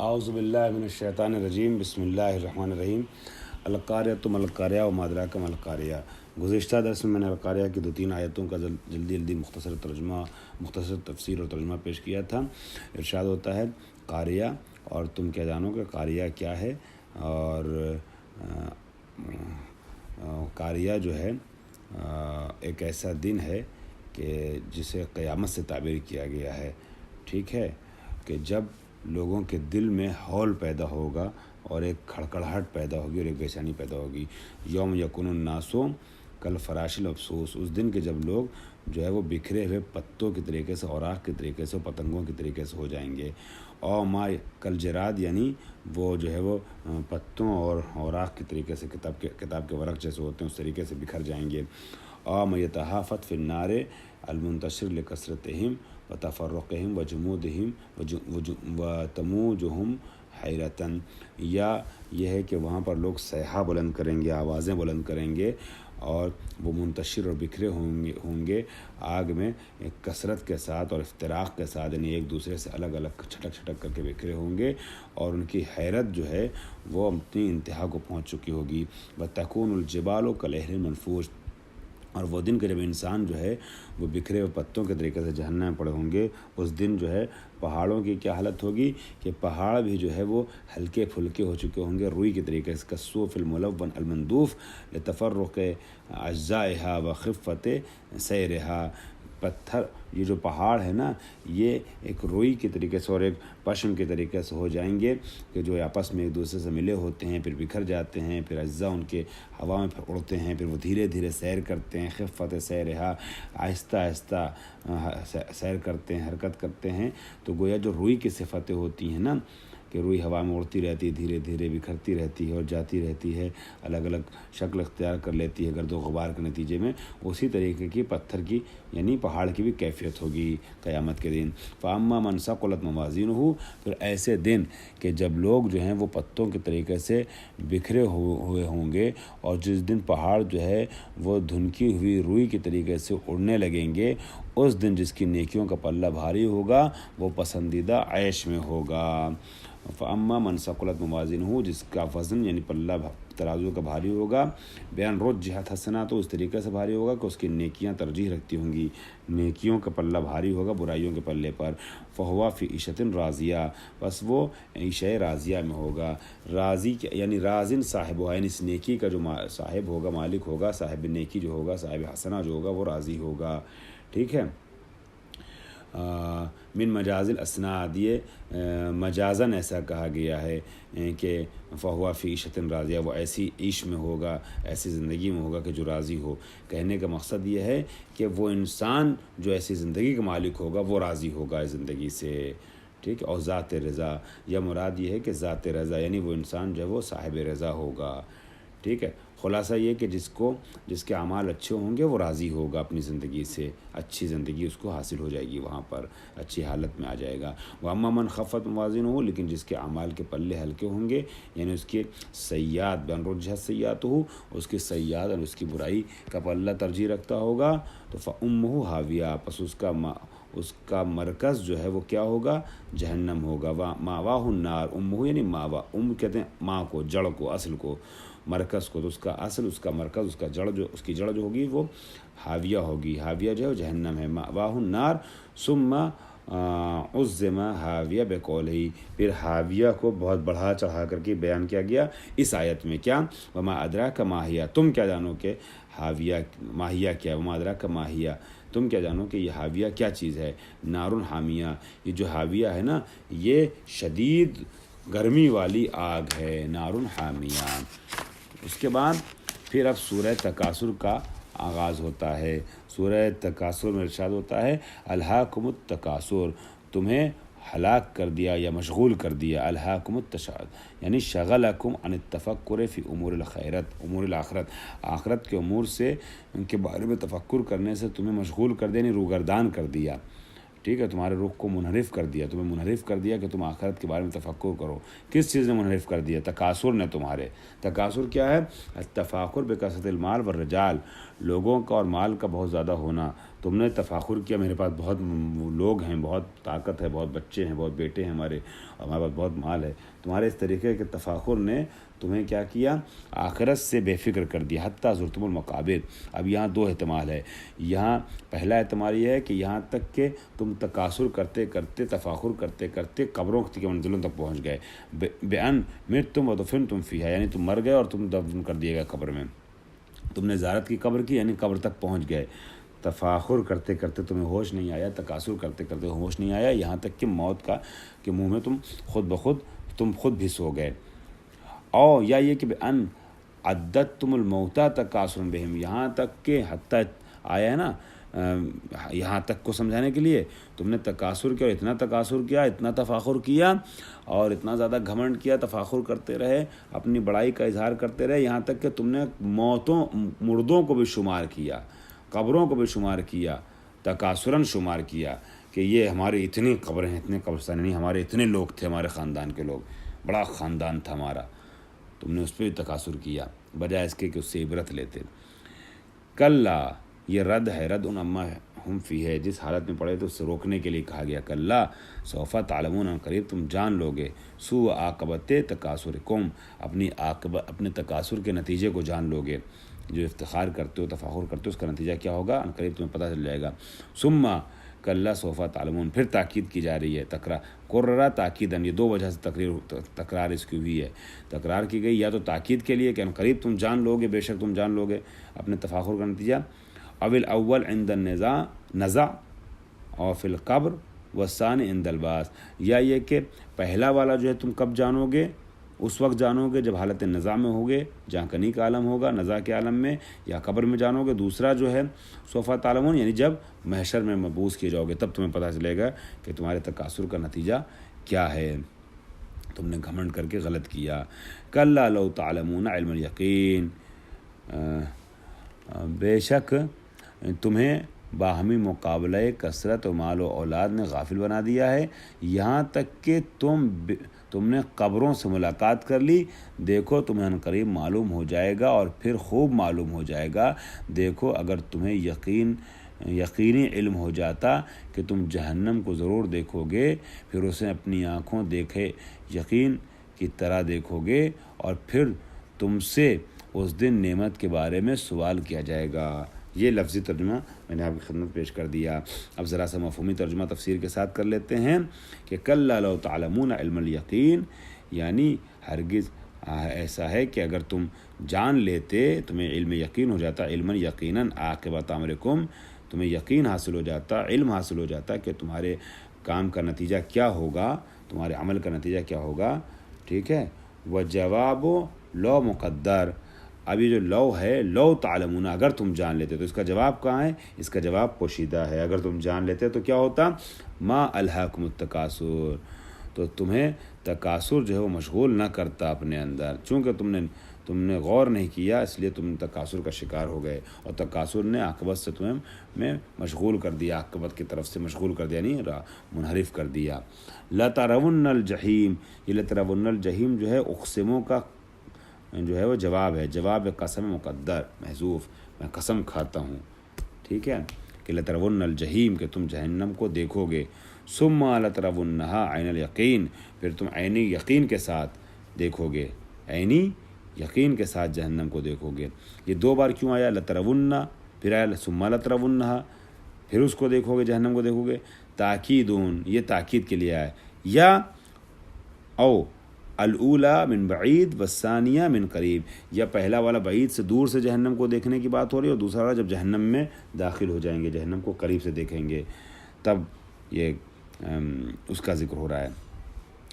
اعوذ باللہ من الشیطان الرجیم بسم اللہ الرحمن الرحیم۔ القاریۃ ما القاریہ وما ادراک ما القاریہ۔ گزشتہ درس میں نے القاریہ کی 2-3 آیتوں کا جلدی مختصر ترجمہ، مختصر تفسیر اور ترجمہ پیش کیا تھا۔ ارشاد ہوتا ہے قاریہ، اور تم کیا جانو کہ قاریہ کیا ہے؟ اور قاریہ جو ہے ایک ایسا دن ہے کہ جسے قیامت سے تعبیر کیا گیا ہے، ٹھیک ہے، کہ جب لوگوں کے دل میں ہول پیدا ہوگا اور ایک کھڑکڑاہٹ پیدا ہوگی اور ایک بے چینی پیدا ہوگی۔ یوم یکون الناس کالفراش المبثوث، اس دن کے جب لوگ جو ہے وہ بکھرے ہوئے پتوں کے طریقے سے، اوراق کے طریقے سے، پتنگوں کے طریقے سے ہو جائیں گے۔ اور ما کالجراد، یعنی وہ جو ہے وہ پتوں اور اوراق کے طریقے سے، کتاب کے ورق جیسے ہوتے ہیں اس طریقے سے بکھر جائیں گے۔ اور ما یتہافت فی النار المنتشر لکثرتہم وتفرقہم وجمودہم وتموجہم حیرتاً، یا یہ ہے کہ وہاں پر لوگ صیحہ بلند کریں گے، آوازیں بلند کریں گے، اور وہ منتشر اور بکھرے ہوں گے آگ میں کثرت کے ساتھ اور افتراق کے ساتھ، یعنی ایک دوسرے سے الگ الگ چھٹک کر کے بکھرے ہوں گے، اور ان کی حیرت جو ہے وہ اپنی انتہا کو پہنچ چکی ہوگی۔ وَتَكُونُ الْجِبَالُ كَالْعِهْنِ الْمَنْفُوشِ، اور وہ دن کے جب انسان جو ہے وہ بکھرے ہوئے پتوں کے طریقے سے جہنم میں پڑے ہوں گے، اس دن جو ہے پہاڑوں کی کیا حالت ہوگی کہ پہاڑ بھی جو ہے وہ ہلکے پھلکے ہو چکے ہوں گے روئی کے طریقے سے، کالصوف الملون المندوف لتفرق اجزائها وخفت سیرها۔ پتھر، یہ جو پہاڑ ہے نا، یہ ایک روئی کے طریقے سے اور ایک پشم کے طریقے سے ہو جائیں گے کہ جو آپس میں ایک دوسرے سے ملے ہوتے ہیں، پھر بکھر جاتے ہیں، پھر اجزاء ان کے ہوا میں اڑتے ہیں، پھر وہ دھیرے دھیرے سیر کرتے ہیں، خفت سیرها، آہستہ آہستہ سیر کرتے ہیں، حرکت کرتے ہیں۔ تو گویا جو روئی کی صفتیں ہوتی ہیں نا، کہ روئی ہوا میں اڑتی رہتی ہے، دھیرے دھیرے بکھرتی رہتی ہے اور جاتی رہتی ہے، الگ الگ شکل اختیار کر لیتی ہے گرد و غبار کے نتیجے میں، اسی طریقے کی پتھر کی یعنی پہاڑ کی بھی کیفیت ہوگی قیامت کے دن۔ فَأَمَّا مَنْ ثَقُلَتْ مَوَازِينُهُ، پھر ایسے دن کہ جب لوگ جو ہیں وہ پتوں کے طریقے سے بکھرے ہوئے ہوں گے، اور جس دن پہاڑ جو ہے وہ دھنکی ہوئی روئی کے طریقے سے اڑنے لگیں گے، اس دن جس کی نیکیوں کا پلہ بھاری ہوگا وہ پسندیدہ عیش میں ہوگا۔ فَأَمَّا مَنْ ثَقُلَتْ مَوَازِينُهُ، جس کا وزن یعنی پلہ ترازو کا بھاری ہوگا، بیان رجحت حسناتہ، اس طریقے سے بھاری ہوگا کہ اس کی نیکیاں ترجیح رکھتی ہوں گی، نیکیوں کا پلہ بھاری ہوگا برائیوں کے پلے پر۔ فَهُوَ فِي عِیشَةٍ رَاضِیَةٍ، بس وہ عیشۂ راضیہ میں ہوگا۔ راضی یعنی رازن صاحب ہوا، یعنی اس نیکی کا جو صاحب ہوگا، مالک ہوگا، صاحب نیکی جو ہوگا، صاحب حسنہ جو ہوگا، وہ راضی ہوگا، ٹھیک ہے۔ من مجاز الاسناد، یہ مجازن ایسا کہا گیا ہے کہ فہو فی عیشۃ راضیہ، وہ ایسی عیش میں ہوگا، ایسی زندگی میں ہوگا کہ جو راضی ہو۔ کہنے کا مقصد یہ ہے کہ وہ انسان جو ایسی زندگی کا مالک ہوگا وہ راضی ہوگا اس زندگی سے، ٹھیک ہے۔ اور ذات رضا، یا مراد یہ ہے کہ ذات رضا یعنی وہ انسان جو ہے وہ صاحب رضا ہوگا، ٹھیک ہے۔ خلاصہ یہ کہ جس کے اعمال اچھے ہوں گے وہ راضی ہوگا اپنی زندگی سے، اچھی زندگی اس کو حاصل ہو جائے گی، وہاں پر اچھی حالت میں آ جائے گا۔ وَأَمَّا مَنْ خَفَّتْ مَوَازِينُهُ، لیکن جس کے اعمال کے پلے ہلکے ہوں گے، یعنی اس کے سیئات، بیان رجحت سیئاتہ، اس کی سیئات اور اس کی برائی کا پلہ ترجیح رکھتا ہوگا، تو فَأُمُّهُ ہاویہ، پس اس کا مرکز جو ہے وہ کیا ہوگا؟ جہنم ہوگا۔ مَأْوَاهُ النَّارُ، امہ یعنی ماوا، کہتے ہیں ماں کو، جڑ کو، اصل کو، مرکز کو، تو اس کا اصل، اس کا مرکز، اس کا جڑ جو، اس کی جڑ جو ہوگی وہ حاویہ ہوگی، حاویہ جو ہے جہنم ہے۔ مأواہ النار ثم عظم حاویہ بقولہ، پھر حاویہ کو بہت بڑھا چڑھا کر کے بیان کیا گیا اس آیت میں، کیا؟ وما ادراک ما ہی، تم کیا جانو کہ حاویہ ماہیہ کیا ہے؟ وما ادراک ما ہی، تم کیا جانو کہ یہ حاویہ کیا چیز ہے؟ نار حامیہ، یہ جو حاویہ ہے نا یہ شدید گرمی والی آگ ہے، نار حامیہ۔ اس کے بعد پھر اب سورہ تکاثر کا آغاز ہوتا ہے۔ سورہ تکاثر میں ارشاد ہوتا ہے الہاکم التکاثر، تمہیں ہلاک کر دیا یا مشغول کر دیا، الہاکم التکاثر یعنی شغلکم عن التفکر فی امور الخیرت، امور الاخرت، آخرت کے امور سے، ان کے بارے میں تفکر کرنے سے تمہیں مشغول کر دیا، یعنی روگردان کر دیا، ٹھیک ہے، تمہارے رخ کو منحرف کر دیا، تمہیں منحرف کر دیا کہ تم آخرت کے بارے میں تفکر کرو۔ کس چیز نے منحرف کر دیا؟ تکاثر نے تمہارے۔ تکاثر کیا ہے؟ التفاخر بکثرت المال والرجال، لوگوں کا اور مال کا بہت زیادہ ہونا، تم نے تفاخر کیا میرے پاس بہت لوگ ہیں، بہت طاقت ہے، بہت بچے ہیں، بہت بیٹے ہیں ہمارے، اور ہمارے پاس بہت مال ہے. تمہارے اس طریقے کے تفاخر نے تمہیں کیا کیا؟ آخرت سے بے فکر کر دیا. حتیٰ زرتم المقابر. اب یہاں دو احتمال ہے. یہاں پہلا احتمال یہ ہے کہ یہاں تک کہ تم تکاثر کرتے کرتے، تفاخر کرتے کرتے قبروں کی منزلوں تک پہنچ گئے. بأن متم ودفنتم فیہا، یعنی تم مر گئے اور تم دفن کر دیے گئے قبر میں. تم نے زیارت کی قبر کی، یعنی قبر تک پہنچ گئے. تفاخر کرتے کرتے تمہیں ہوش نہیں آیا، تکاثر کرتے کرتے ہوش نہیں آیا، یہاں تک کہ موت کا کہ منہ میں تم خود بھی سو گئے. او یا یہ کہ بأن عددتم الموتى تکاثرا بہم، یہاں تک کہ حتیٰ آیا ہے نا، یہاں تک کو سمجھانے کے لیے تم نے تکاثر کیا، اور اتنا تکاثر کیا، اتنا تفاخر کیا، اور اتنا زیادہ گھمنڈ کیا، تفاخر کرتے رہے، اپنی بڑائی کا اظہار کرتے رہے، یہاں تک کہ تم نے مردوں کو بھی شمار کیا، قبروں کو بھی شمار کیا، تکاثراً شمار کیا کہ یہ ہماری اتنی قبریں ہیں، اتنے قبرستان، نہیں ہمارے اتنے لوگ تھے، ہمارے خاندان کے لوگ، بڑا خاندان تھا ہمارا. تم نے اس پہ بھی تکاثر کیا بجائے اس کے کہ اس سے عبرت لیتے. کلا، یہ رد ہے، رد ان اما ہم فی ہے، جس حالت میں پڑے تو اس سے روکنے کے لیے کہا گیا. کلا سوف تعلمون، قریب تم جان لو گے، سوء عاقبت تکاثرکم، اپنے تکاثر کے نتیجے کو جان لو گے. جو افتخار کرتے ہو، تفاخر کرتے ہو، اس کا نتیجہ کیا ہوگا قریب تمہیں پتہ چل جائے گا. ثم کلا سوف تعلمون، پھر تاکید کی جا رہی ہے، قررہ تاکیدن، یہ دو وجہ سے تکرار اس کی ہوئی ہے. تکرار کی گئی یا تو تاکید کے لیے کہ قریب تم جان لو گے، بے شک تم جان لو گے اپنے تفاخر کا نتیجہ. اول اول عند النزع اور فی القبر والثانی عند البعث، یا یہ کہ پہلا والا جو ہے تم کب جانو گے؟ اس وقت جانو گے جب حالت نزع میں ہوگے، جہاں کنی کا عالم ہوگا، نزع کے عالم میں یا قبر میں جانو گے. دوسرا جو ہے سوف تعلمون، یعنی جب محشر میں مبعوث کیے جاؤ گے تب تمہیں پتہ چلے گا کہ تمہارے تکاثر کا نتیجہ کیا ہے، تم نے گھمنڈ کر کے غلط کیا. کلا لو تعلمون علم الیقین، بے شک تمہیں باہمی مقابلہ کثرت و مال و اولاد نے غافل بنا دیا ہے، یہاں تک کہ تم نے قبروں سے ملاقات کر لی. دیکھو تمہیں عنقریب معلوم ہو جائے گا، اور پھر خوب معلوم ہو جائے گا. دیکھو اگر تمہیں یقینی علم ہو جاتا کہ تم جہنم کو ضرور دیکھو گے، پھر اسے اپنی آنکھوں دیکھے یقین کی طرح دیکھو گے، اور پھر تم سے اس دن نعمت کے بارے میں سوال کیا جائے گا. یہ لفظی ترجمہ میں نے آپ کی خدمت پیش کر دیا. اب ذرا سا مفہومی ترجمہ تفسیر کے ساتھ کر لیتے ہیں کہ کلا لو تعلمون علم الیقین، یعنی ہرگز ایسا ہے کہ اگر تم جان لیتے، تمہیں علم یقین ہو جاتا، علم یقیناً عاقبت امرکم، تمہیں یقین حاصل ہو جاتا، علم حاصل ہو جاتا کہ تمہارے کام کا نتیجہ کیا ہوگا، تمہارے عمل کا نتیجہ کیا ہوگا. ٹھیک ہے. وجواب لو مقدر، ابھی جو لو ہے، لو تعلمون، اگر تم جان لیتے، تو اس کا جواب کہاں ہے؟ اس کا جواب پوشیدہ ہے. اگر تم جان لیتے تو کیا ہوتا؟ ما الہاکم التکاثر، تو تمہیں تکاثر جو ہے وہ مشغول نہ کرتا اپنے اندر. چونکہ تم نے غور نہیں کیا، اس لیے تم تکاثر کا شکار ہو گئے، اور تکاثر نے عاقبت سے تمہیں مشغول کر دیا، عاقبت کی طرف سے مشغول کر دیا، نہیں منحرف کر دیا. لترون الجحیم، یہ لترون الجحیم جو ہے اقسموں کا جو ہے وہ جواب ہے، جواب قسم مقدر محذوف، میں قسم کھاتا ہوں. ٹھیک ہے. کہ لترون الجحیم، کہ تم جہنم کو دیکھو گے. ثم لترونہا عین الیقین، پھر تم عینی یقین کے ساتھ دیکھو گے، عینی یقین کے ساتھ جہنم کو دیکھو گے. یہ دو بار کیوں آیا؟ لترون، پھر آیا ثم لترونہا، پھر اس کو دیکھو گے، جہنم کو دیکھو گے. تاکیدون، یہ تاکید کے لیے آیا. یا او الاولا من بعید والثانیہ من قریب، یا پہلا والا بعید سے دور سے جہنم کو دیکھنے کی بات ہو رہی ہے، اور دوسرا والا جب جہنم میں داخل ہو جائیں گے، جہنم کو قریب سے دیکھیں گے، تب یہ اس کا ذکر ہو رہا ہے.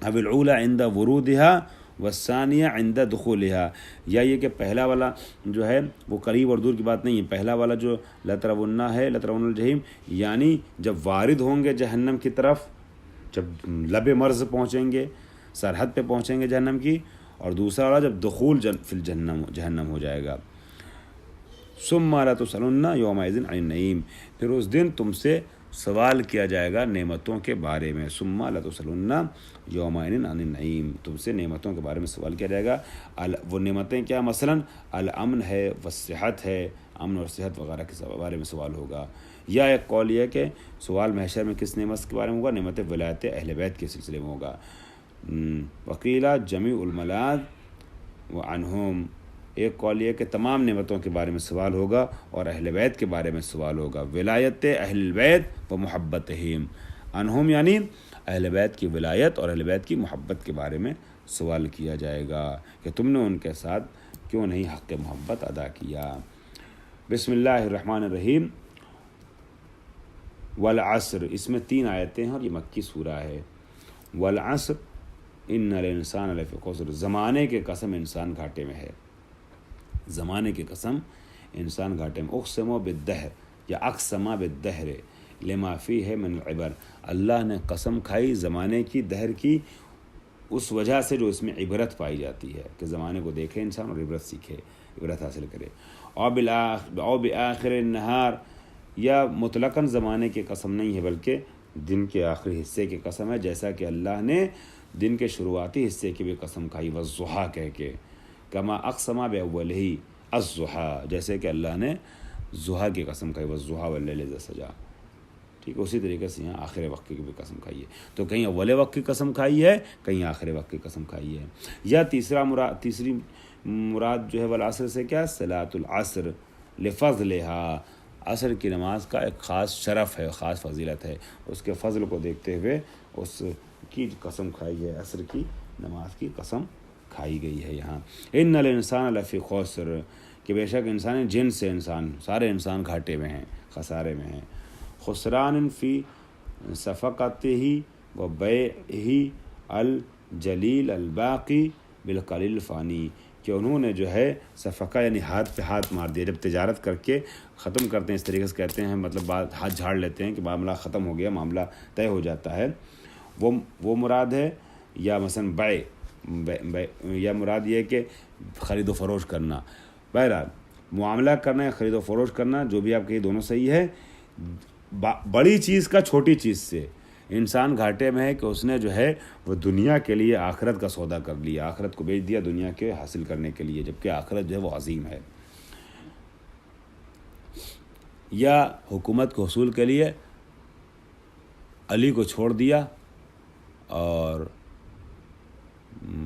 اب الاولا عند ورودہا والثانیہ عند دخولہا، یا یہ کہ پہلا والا جو ہے وہ قریب اور دور کی بات نہیں ہے. پہلا والا جو لترون ہے، لترون الجحیم، یعنی جب وارد ہوں گے جہنم کی طرف، جب لب مرز پہنچیں گے، سرحد پہ پہنچیں گے جہنم کی. اور دوسرا والا جب دخول فی جہنم ہو جائے گا. ثم لا تسألن یومئذ عن النعیم، پھر اس دن تم سے سوال کیا جائے گا نعمتوں کے بارے میں. ثم لا تسألن یومئذ عن النعیم، تم سے نعمتوں کے بارے میں سوال کیا جائے گا. وہ نعمتیں کیا؟ مثلا الامن ہے، والصحت ہے، امن اور صحت وغیرہ کے بارے میں سوال ہوگا. یا ایک قول یہ ہے کہ سوال محشر میں کس نعمت کے بارے میں ہوگا؟ نعمت ولایت اہل بیت کے سلسلے میں ہوگا. وقیلا جمیع الملاذ وعنہم، ایک قول یہ کہ تمام نعمتوں کے بارے میں سوال ہوگا اور اہل بیت کے بارے میں سوال ہوگا. ولایت اہل بیت و محبتہم، عنہم یعنی اہل بیت کی ولایت اور اہل بیت کی محبت کے بارے میں سوال کیا جائے گا کہ تم نے ان کے ساتھ کیوں نہیں حق محبت ادا کیا. بسم اللہ الرحمن الرحیم. والعصر، اس میں 3 آیتیں ہیں اور یہ مکی سورہ ہے. والعصر ان الانسان لفی خسر، زمانے کے قسم انسان گھاٹے میں ہے. زمانے کی قسم انسان گھاٹے میں. اقسم بالدہر یا اقسم بالدہر لما فیہ من العبر، اللہ نے قسم کھائی زمانے کی، دہر کی، اس وجہ سے جو اس میں عبرت پائی جاتی ہے کہ زمانے کو دیکھے انسان اور عبرت سیکھے، عبرت حاصل کرے. اور بآخر النہار، یا مطلقاً زمانے کی قسم نہیں ہے بلکہ دن کے آخری حصے کی قسم ہے، جیسا کہ اللہ نے دن کے شروعاتی حصے کی بھی قسم کھائی والضحیٰ کہہ کے. کما اقسم باولہ الضحیٰ، جیسے کہ اللہ نے ضحیٰ کی قسم کھائی والضحیٰ واللیل اذا سجا. ٹھیک، اسی طریقے سے یہاں آخر وقت کی بھی قسم کھائی ہے. تو کہیں اول وقت کی قسم کھائی ہے، کہیں آخر وقت کی قسم کھائی ہے. یا تیسری مراد جو ہے والعصر سے کیا؟ صلاۃ العصر لفضلہا، عصر کی نماز کا ایک خاص شرف ہے، خاص فضیلت ہے، اس کے فضل کو دیکھتے ہوئے اس کی قسم کھائی ہے، عصر کی نماز کی قسم کھائی گئی ہے یہاں. ان الانسان لفی خسر، کہ بے شک انسان جن سے انسان، سارے انسان گھاٹے میں ہیں، خسارے میں ہیں. خسران فی صفقتہ و بیعہ الجلیل الباقی بالقلیل فانی، کہ انہوں نے جو ہے صفقہ یعنی ہاتھ پہ ہاتھ مار دیا. جب تجارت کر کے ختم کرتے ہیں، اس طریقے سے کہتے ہیں، مطلب ہاتھ جھاڑ لیتے ہیں کہ معاملہ ختم ہو گیا، معاملہ طے ہو جاتا ہے، وہ مراد ہے. یا مثلا یا مراد یہ ہے کہ خرید و فروش کرنا. بہرحال معاملہ کرنا یا خرید و فروش کرنا، جو بھی آپ کہیں دونوں صحیح ہے. بڑی چیز کا چھوٹی چیز سے انسان گھاٹے میں ہے کہ اس نے جو ہے وہ دنیا کے لیے آخرت کا سودا کر لیا، آخرت کو بیچ دیا دنیا کے حاصل کرنے کے لیے، جبکہ آخرت جو ہے وہ عظیم ہے. یا حکومت کو حصول کے لیے علی کو چھوڑ دیا اور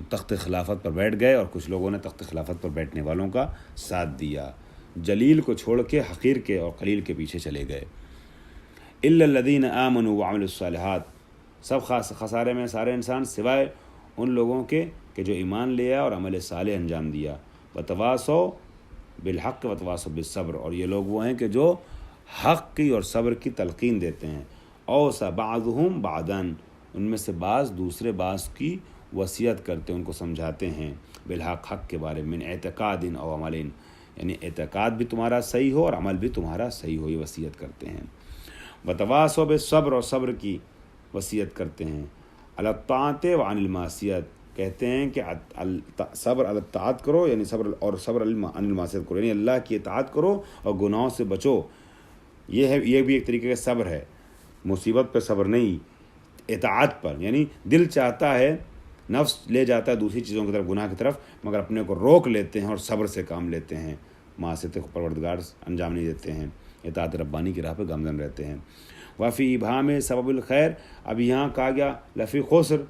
تخت خلافت پر بیٹھ گئے، اور کچھ لوگوں نے تخت خلافت پر بیٹھنے والوں کا ساتھ دیا. جلیل کو چھوڑ کے حقیر کے اور قلیل کے پیچھے چلے گئے. الا الذین آمنوا وعملوا الصالحات، سب خسارے میں سارے انسان سوائے ان لوگوں کے کہ جو ایمان لیا اور عمل صالح انجام دیا. وتواصوا بالحق وتواصوا بالصبر، اور یہ لوگ وہ ہیں کہ جو حق کی اور صبر کی تلقین دیتے ہیں. اوصى بعضهم بعضا، ان میں سے بعض دوسرے بعض کی وصیت کرتے ہیں، ان کو سمجھاتے ہیں. بالحق، حق کے بارے میں. من اعتقاد او عمل، یعنی اعتقاد بھی تمہارا صحیح ہو اور عمل بھی تمہارا صحیح ہو، یہ وصیت کرتے ہیں. وتواصوا بالصبر، اور صبر کی وصیت کرتے ہیں. علی الطاعۃ وعن المعصیت، کہتے ہیں کہ صبر علی الطاعت کرو، یعنی صبر عن المعصیت کرو، یعنی اللہ کی اطاعت کرو اور گناہوں سے بچو. یہ بھی ایک طریقے کا صبر ہے. مصیبت پہ صبر نہیں، اطاعت پر، یعنی دل چاہتا ہے، نفس لے جاتا ہے دوسری چیزوں کی طرف، گناہ کی طرف، مگر اپنے کو روک لیتے ہیں اور صبر سے کام لیتے ہیں، معصیت پروردگار انجام نہیں دیتے ہیں، اطاعت ربانی کی راہ پہ گامزن رہتے ہیں. وفی ابہام سبب الخیر، اب یہاں کہا گیا لفی خسر،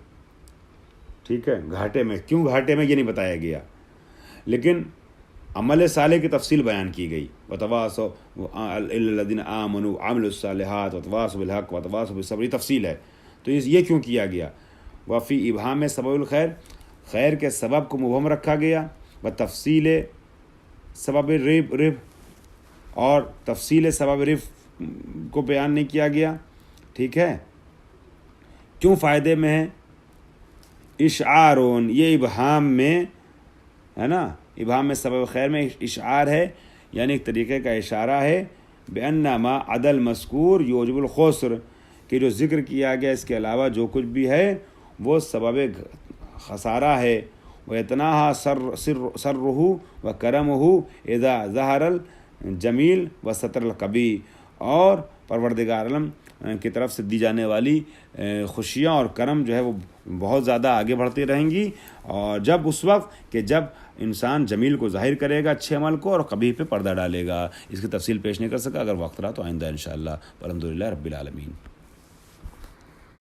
ٹھیک ہے، گھاٹے میں. کیوں گھاٹے میں یہ نہیں بتایا گیا، لیکن عمل صالح کی تفصیل بیان کی گئی. وتواصوا الذین آمنوا وعملوا الصالحات وتواصوا بالحق وتواصوا بالصبر، یہ تفصیل ہے. تو یہ کیوں کیا گیا؟ وفی ابہام سبب الخیر، خیر کے سبب کو مبہم رکھا گیا. وتفصیل سبب رب، اور تفصیل سبب رب کو بیان نہیں کیا گیا. ٹھیک ہے، کیوں فائدے میں ہے؟ اشعارون، یہ ابہام میں ہے نا، ابہام میں سبب خیر میں اشعار ہے، یعنی ایک طریقے کا اشارہ ہے. بأن ما عدل مذکور یوجب الخسر، کہ جو ذکر کیا گیا اس کے علاوہ جو کچھ بھی ہے وہ سبب خسارہ ہے. وَيَتَنَاهَا سَرُّهُ وَكَرَمُهُ اِذَا ظَهَرَ الْجَمِيلُ وَسَتَرَ الْقَبِيحُ، اور پروردگار عالم کی طرف سے دی جانے والی خوشیاں اور کرم جو ہے وہ بہت زیادہ آگے بڑھتی رہیں گی، اور جب اس وقت کہ جب انسان جمیل کو ظاہر کرے گا، اچھے عمل کو، اور قبیح پہ پردہ ڈالے گا۔ اس کی تفصیل پیش نہیں کر سکا، اگر وقت رہا تو آئندہ انشاءاللہ۔ الحمدللہ رب العالمین۔